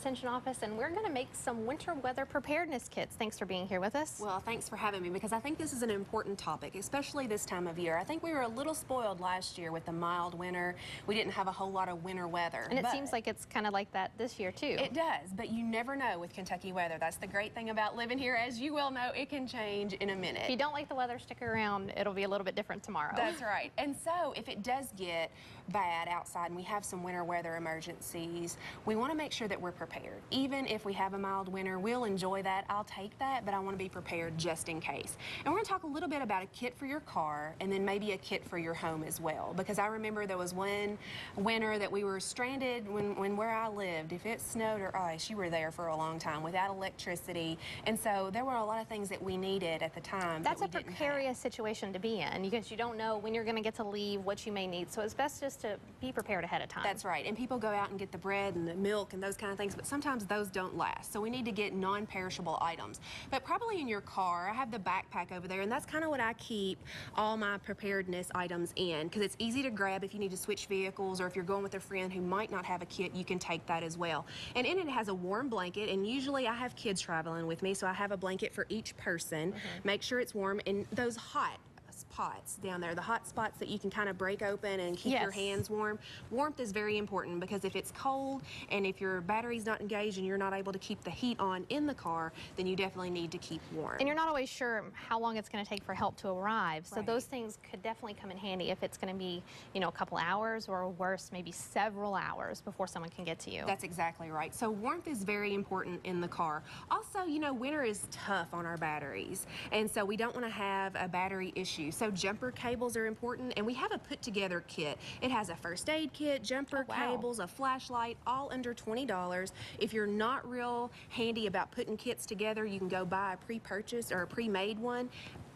Extension office, and we're going to make some winter weather preparedness kits. Thanks for being here with us. Well, thanks for having me, because I think this is an important topic, especially this time of year. I think we were a little spoiled last year with the mild winter. We didn't have a whole lot of winter weather. And it seems like it's kind of like that this year, too. It does, but you never know with Kentucky weather. That's the great thing about living here. As you well know, it can change in a minute. If you don't like the weather, stick around. It'll be a little bit different tomorrow. That's right. And so if it does get bad outside and we have some winter weather emergencies, we want to make sure that we're prepared. Even if we have a mild winter, we'll enjoy that. I'll take that, but I want to be prepared just in case. And we're going to talk a little bit about a kit for your car and then maybe a kit for your home as well, because I remember there was one winter that we were stranded when where I lived. If it snowed or ice, you were there for a long time without electricity. And so there were a lot of things that we needed at the time. That's a precarious situation to be in, because you don't know when you're going to get to leave, what you may need. So it's best just to be prepared ahead of time. That's right. And people go out and get the bread and the milk and those kind of things, but sometimes those don't last. So we need to get non-perishable items. But probably in your car, I have the backpack over there, and that's kind of what I keep all my preparedness items in, because it's easy to grab if you need to switch vehicles, or if you're going with a friend who might not have a kit, you can take that as well. And in it has a warm blanket, and usually I have kids traveling with me, so I have a blanket for each person. Make sure it's warm, and those hot spots down there, the hot spots that you can kind of break open and keep your hands warm. Warmth is very important, because if it's cold and if your battery's not engaged and you're not able to keep the heat on in the car, then you definitely need to keep warm. And you're not always sure how long it's going to take for help to arrive. So those things could definitely come in handy if it's going to be, you know, a couple hours, or worse, maybe several hours before someone can get to you. That's exactly right. So warmth is very important in the car. Also, you know, winter is tough on our batteries, and so we don't want to have a battery issue. So jumper cables are important, and we have a put together kit. It has a first aid kit, jumper cables, a flashlight, all under $20. If you're not real handy about putting kits together, you can go buy a pre-purchased or a pre-made one.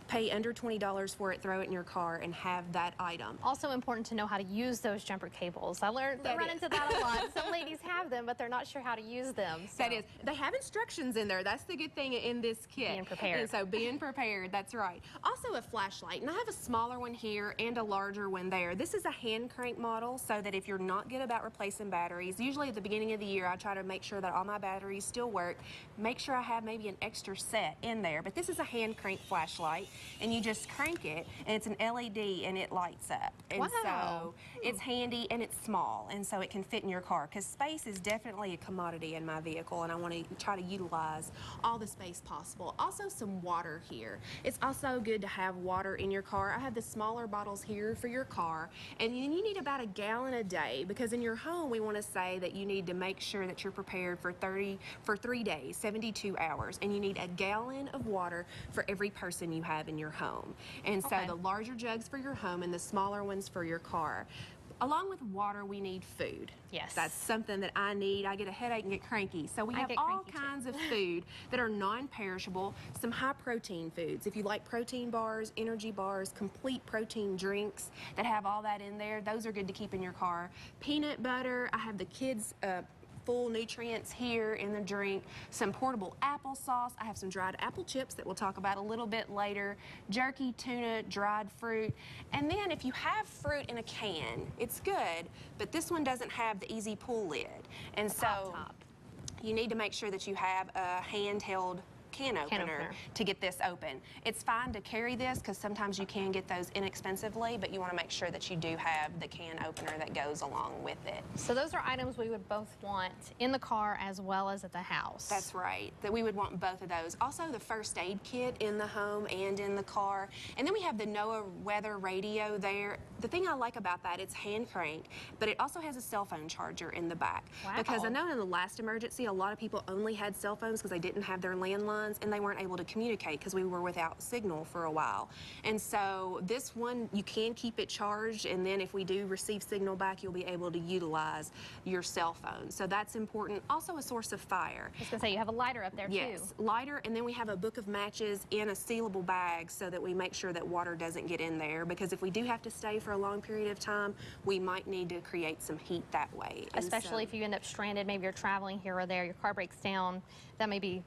Pay under $20 for it, throw it in your car, and have that item. Also important to know how to use those jumper cables. I run into that a lot. Some ladies have them, but they're not sure how to use them. So. That is. They have instructions in there. That's the good thing in this kit. Being prepared. And so being prepared, that's right. Also a flashlight, and I have a smaller one here and a larger one there. This is a hand crank model, so that if you're not good about replacing batteries, usually at the beginning of the year I try to make sure that all my batteries still work. Make sure I have maybe an extra set in there, but this is a hand crank flashlight. And you just crank it, and it's an LED, and it lights up. And so it's handy, and it's small, and so it can fit in your car, because space is definitely a commodity in my vehicle, and I want to try to utilize all the space possible. Also, some water here. It's also good to have water in your car. I have the smaller bottles here for your car, and then you need about a gallon a day, because in your home we want to say that you need to make sure that you're prepared for 3 days, 72 hours, and you need a gallon of water for every person you have in your home. And so the larger jugs for your home and the smaller ones for your car. Along with water, we need food. Yes. That's something that I need. I get a headache and get cranky. So we have all kinds of food that are non-perishable, some high-protein foods. If you like protein bars, energy bars, complete protein drinks that have all that in there, those are good to keep in your car. Peanut butter. I have the kids' full nutrients here in the drink, some portable applesauce. I have some dried apple chips that we'll talk about a little bit later, jerky, tuna, dried fruit. And then if you have fruit in a can, it's good, but this one doesn't have the easy pull lid. And so you need to make sure that you have a handheld can opener to get this open. It's fine to carry this, because sometimes you can get those inexpensively, but you want to make sure that you do have the can opener that goes along with it. So those are items we would both want in the car as well as at the house. That's right, that we would want both of those. Also the first aid kit in the home and in the car. And then we have the NOAA weather radio there. The thing I like about that, it's hand crank, but it also has a cell phone charger in the back. Because I know in the last emergency, a lot of people only had cell phones because they didn't have their landline, and they weren't able to communicate because we were without signal for a while. And so this one, you can keep it charged, and then if we do receive signal back, you'll be able to utilize your cell phone. So that's important. Also a source of fire. I was going to say, you have a lighter up there too. Yes, lighter, and then we have a book of matches in a sealable bag so that we make sure that water doesn't get in there, because if we do have to stay for a long period of time, we might need to create some heat that way. Especially if you end up stranded, maybe you're traveling here or there, your car breaks down, that may be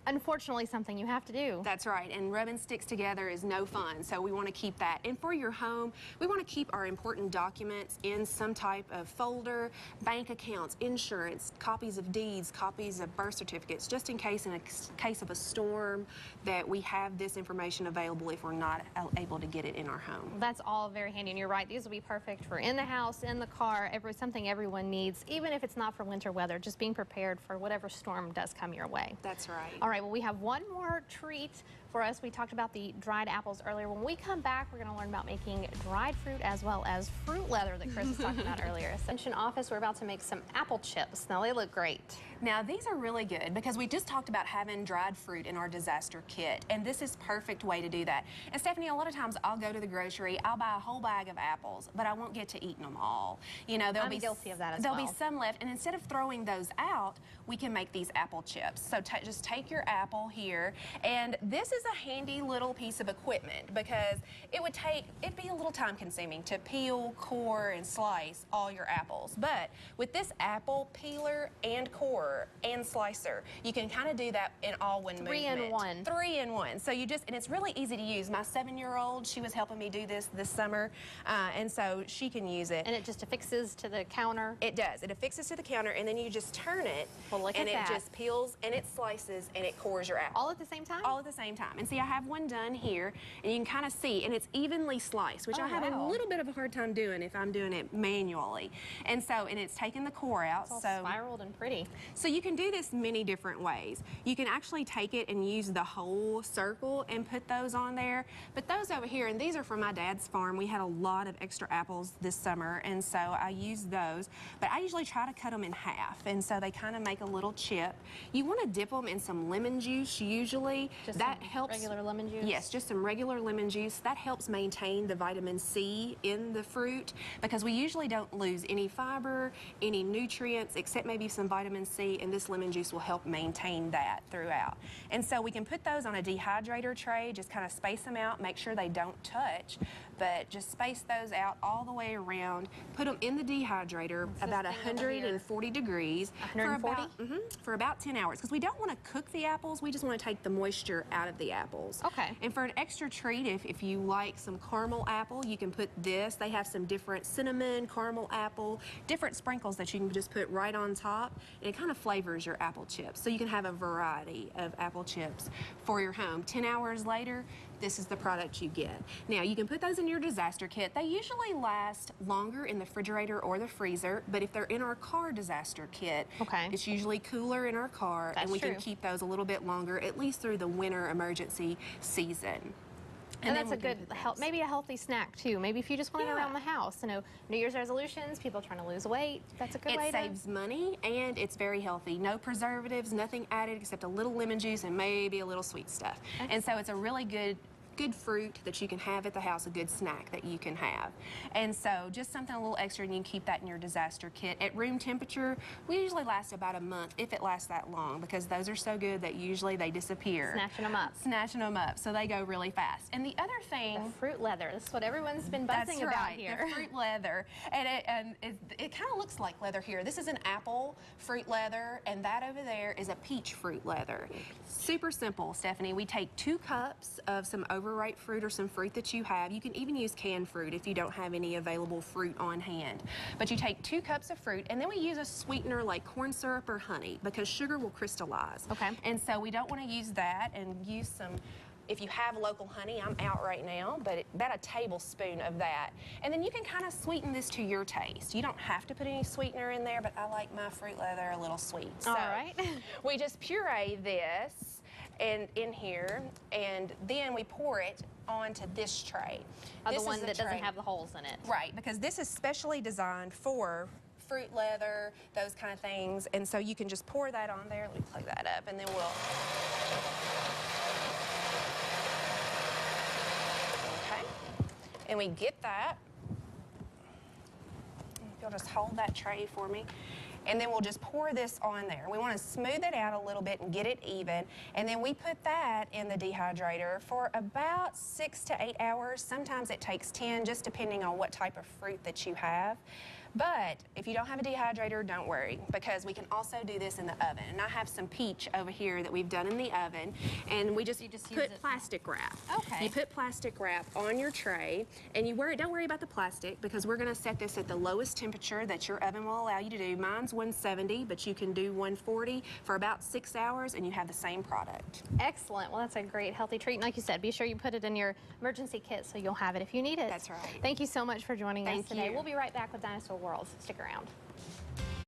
unfortunately something you have to do. That's right, and rubbing sticks together is no fun, so we want to keep that. And for your home, we want to keep our important documents in some type of folder, bank accounts, insurance, copies of deeds, copies of birth certificates, just in case, in a case of a storm, that we have this information available if we're not able to get it in our home. That's all very handy, and you're right, these will be perfect for in the house, in the car, something everyone needs, even if it's not for winter weather, just being prepared for whatever storm does come your way. That's right. All right, well, we have one more treat for us. We talked about the dried apples earlier. When we come back, we're going to learn about making dried fruit as well as fruit leather that Chris was talking about earlier. Extension office, we're about to make some apple chips. Now, they look great. Now, these are really good because we just talked about having dried fruit in our disaster kit, and this is perfect way to do that. And Stephanie, a lot of times I'll go to the grocery, I'll buy a whole bag of apples, but I won't get to eating them all. You know, I'm guilty of that as well. well. There'll be some left, and instead of throwing those out, we can make these apple chips. So just take your apple here, and this is a handy little piece of equipment because it'd be a little time consuming to peel, core, and slice all your apples. But with this apple peeler and core and slicer, you can kind of do that in all one movement. 3 in 1. 3 in 1. So and it's really easy to use. My 7-year-old, she was helping me do this summer, and so she can use it. And it just affixes to the counter? It does. It affixes to the counter, and then you just turn it, and it just peels, and it slices, and it cores your apple. All at the same time? All at the same time. And see, I have one done here, and you can kind of see, and it's evenly sliced, which I have a little bit of a hard time doing if I'm doing it manually. And it's taking the core out. It's all spiraled and pretty. So you can do this many different ways. You can actually take it and use the whole circle and put those on there. But those over here, and these are from my dad's farm. We had a lot of extra apples this summer, and so I used those. But I usually try to cut them in half, and so they kind of make a little chip. You want to dip them in some lemon juice usually. Just that some helps. Regular lemon juice? Yes, just some regular lemon juice. That helps maintain the vitamin C in the fruit because we usually don't lose any fiber, any nutrients, except maybe some vitamin C, and this lemon juice will help maintain that throughout. And so we can put those on a dehydrator tray, just kind of space them out, make sure they don't touch, but just space those out all the way around, put them in the dehydrator about 140 degrees 140? for about 10 hours because we don't want to cook the apples, we just want to take the moisture out of the apples. Okay. And for an extra treat, if you like some caramel apple, you can put this. They have some different cinnamon, caramel apple, different sprinkles that you can just put right on top, and it kind of flavors your apple chips. So you can have a variety of apple chips for your home. 10 hours later, this is the product you get. Now, you can put those in your disaster kit. They usually last longer in the refrigerator or the freezer, but if they're in our car disaster kit, it's usually cooler in our car, and we can keep those a little bit longer, at least through the winter emergency season. And that's a good, maybe a healthy snack too. Maybe if you just want it around the house. You know, New Year's resolutions, people trying to lose weight, that's a good way to... It saves money, and it's very healthy. No preservatives, nothing added except a little lemon juice and maybe a little sweet stuff. Excellent. And so it's a really good fruit that you can have at the house, a good snack that you can have. And so just something a little extra, and you can keep that in your disaster kit. At room temperature, we usually last about a month, if it lasts that long, because those are so good that usually they disappear. Snatching them up. Snatching them up, so they go really fast. And the other thing... The fruit leather, this is what everyone's been buzzing about here. The fruit leather. And it kind of looks like leather here. This is an apple fruit leather, and that over there is a peach fruit leather. Super simple, Stephanie. We take 2 cups of some overripe fruit or some fruit that you have. You can even use canned fruit if you don't have any available fruit on hand. But you take 2 cups of fruit, and then we use a sweetener like corn syrup or honey because sugar will crystallize. Okay. And so we don't want to use that, and use some... If you have local honey, I'm out right now, but about a tablespoon of that. And then you can kind of sweeten this to your taste. You don't have to put any sweetener in there, but I like my fruit leather a little sweet. So all right. We just puree this and in here, and then we pour it onto this tray. The one that doesn't have the holes in it. Right, because this is specially designed for fruit leather, those kind of things. And so you can just pour that on there. Let me plug that up, and then we'll... And we get that. If you'll just hold that tray for me. And then we'll just pour this on there. We want to smooth it out a little bit and get it even. And then we put that in the dehydrator for about 6 to 8 hours. Sometimes it takes 10, just depending on what type of fruit that you have. But if you don't have a dehydrator, don't worry, because we can also do this in the oven. And I have some peach over here that we've done in the oven, and we just put plastic wrap. Okay. You put plastic wrap on your tray, and don't worry about the plastic, because we're going to set this at the lowest temperature that your oven will allow you to do. Mine's 170, but you can do 140 for about 6 hours, and you have the same product. Excellent. Well, that's a great healthy treat. And like you said, be sure you put it in your emergency kit so you'll have it if you need it. That's right. Thank you so much for joining us today. Thank you. We'll be right back with Dinosaur World. Stick around.